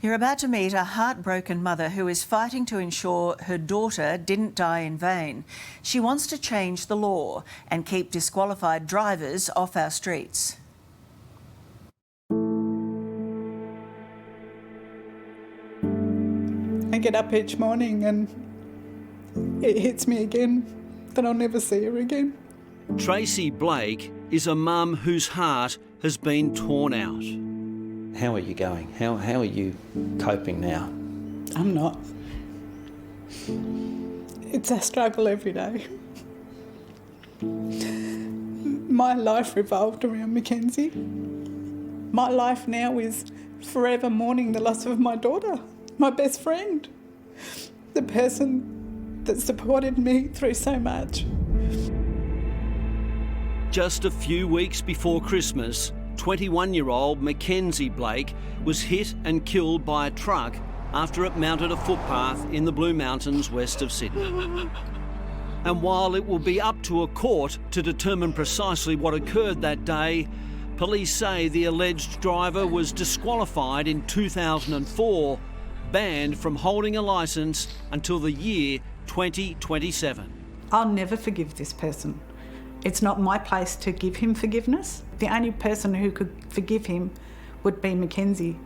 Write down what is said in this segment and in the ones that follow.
You're about to meet a heartbroken mother who is fighting to ensure her daughter didn't die in vain. She wants to change the law and keep disqualified drivers off our streets. I get up each morning and it hits me again that I'll never see her again. Tracy Blake is a mum whose heart has been torn out. How are you going? How are you coping now? I'm not. It's a struggle every day. My life revolved around Mackenzie. My life now is forever mourning the loss of my daughter, my best friend, the person that supported me through so much. Just a few weeks before Christmas, 21-year-old Mackenzie Blake was hit and killed by a truck after it mounted a footpath in the Blue Mountains west of Sydney. And while it will be up to a court to determine precisely what occurred that day, police say the alleged driver was disqualified in 2004, banned from holding a licence until the year 2027. I'll never forgive this person. It's not my place to give him forgiveness. The only person who could forgive him would be Mackenzie,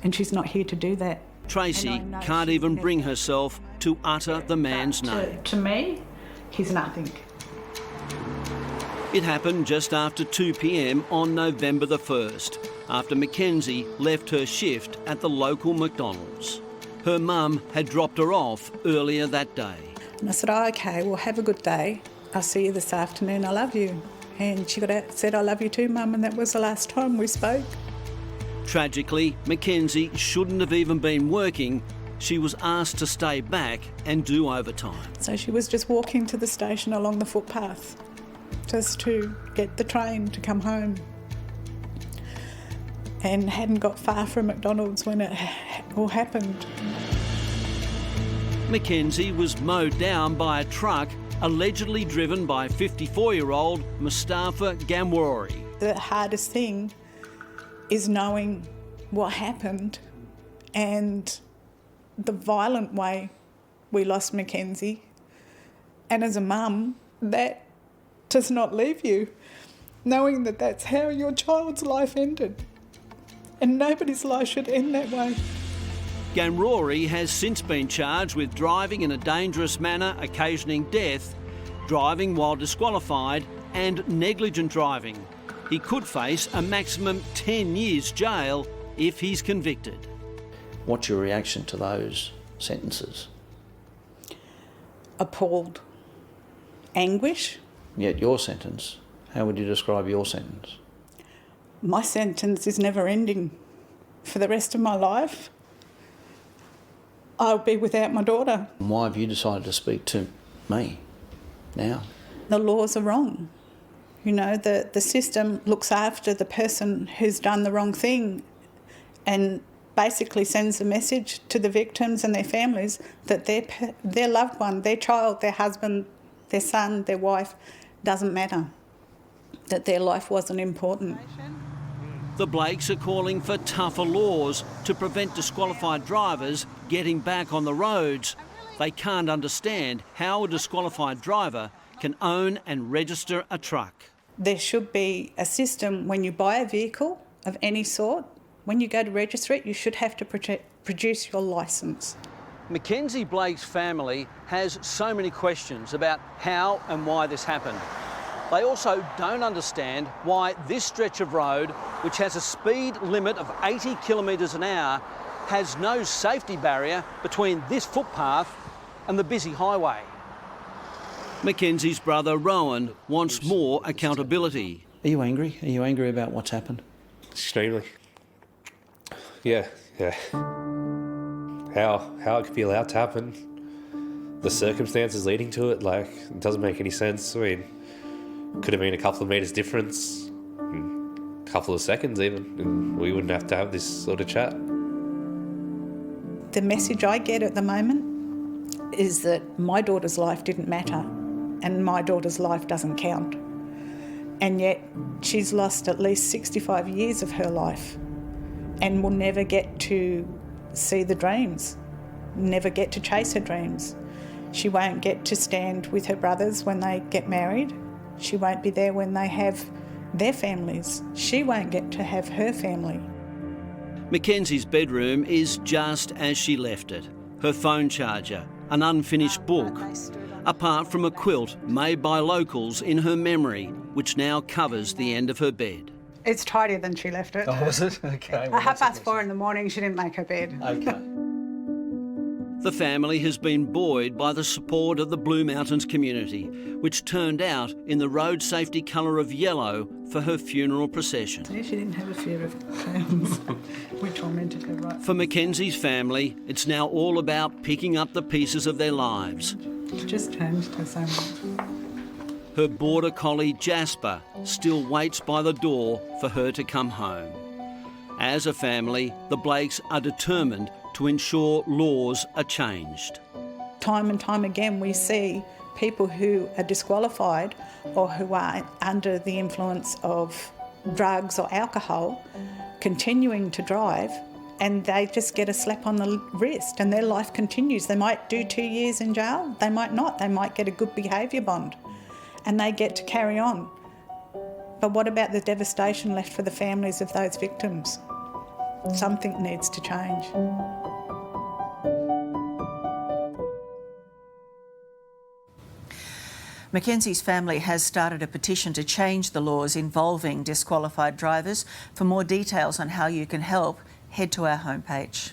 and she's not here to do that. Tracy can't even bring herself to utter the man's name. To me, he's nothing. It happened just after 2 p.m. on November the 1st, after Mackenzie left her shift at the local McDonald's. Her mum had dropped her off earlier that day. And I said, oh, OK, well, have a good day. I'll see you this afternoon, I love you. And she got out and said, I love you too, Mum, and that was the last time we spoke. Tragically, Mackenzie shouldn't have even been working. She was asked to stay back and do overtime. So she was just walking to the station along the footpath, just to get the train to come home. And hadn't got far from McDonald's when it all happened. Mackenzie was mowed down by a truck allegedly driven by 54-year-old Mustafa Gamwari. The hardest thing is knowing what happened and the violent way we lost Mackenzie. And as a mum, that does not leave you, knowing that that's how your child's life ended. And nobody's life should end that way. Gamwari has since been charged with driving in a dangerous manner occasioning death, driving while disqualified and negligent driving. He could face a maximum 10 years jail if he's convicted. What's your reaction to those sentences? Appalled. Anguish. Yet your sentence, how would you describe your sentence? My sentence is never ending. For the rest of my life, I'll be without my daughter. Why have you decided to speak to me now? The laws are wrong. You know, the system looks after the person who's done the wrong thing and basically sends a message to the victims and their families that their loved one, their child, their husband, their son, their wife, doesn't matter, that their life wasn't important. The Blakes are calling for tougher laws to prevent disqualified drivers getting back on the roads. They can't understand how a disqualified driver can own and register a truck. There should be a system when you buy a vehicle of any sort, when you go to register it, you should have to produce your licence. Mackenzie Blake's family has so many questions about how and why this happened. They also don't understand why this stretch of road, which has a speed limit of 80 kilometres an hour, has no safety barrier between this footpath and the busy highway. Mackenzie's brother Rowan wants more accountability. Are you angry? Are you angry about what's happened? Extremely. Yeah. How it could be allowed to happen, the circumstances leading to it, it doesn't make any sense. I mean, could have been a couple of metres difference, a couple of seconds even, and we wouldn't have to have this sort of chat. The message I get at the moment is that my daughter's life didn't matter and my daughter's life doesn't count. And yet she's lost at least 65 years of her life and will never get to see the dreams, never get to chase her dreams. She won't get to stand with her brothers when they get married. She won't be there when they have their families. She won't get to have her family. Mackenzie's bedroom is just as she left it. Her phone charger, an unfinished book, apart from a quilt made by locals in her memory, which now covers the end of her bed. It's tidier than she left it. Oh, was it? Okay. At 4:30 in the morning, she didn't make her bed. Okay. The family has been buoyed by the support of the Blue Mountains community, which turned out in the road safety colour of yellow for her funeral procession. She didn't have a fear of clowns. We tormented her right. For Mackenzie's family, it's now all about picking up the pieces of their lives. It just changed her so much. Her border collie Jasper still waits by the door for her to come home. As a family, the Blakes are determined to ensure laws are changed. Time and time again we see people who are disqualified or who are under the influence of drugs or alcohol continuing to drive, and they just get a slap on the wrist and their life continues. They might do 2 years in jail, they might not, they might get a good behaviour bond and they get to carry on. But what about the devastation left for the families of those victims? Something needs to change. Mackenzie's family has started a petition to change the laws involving disqualified drivers. For more details on how you can help, head to our homepage.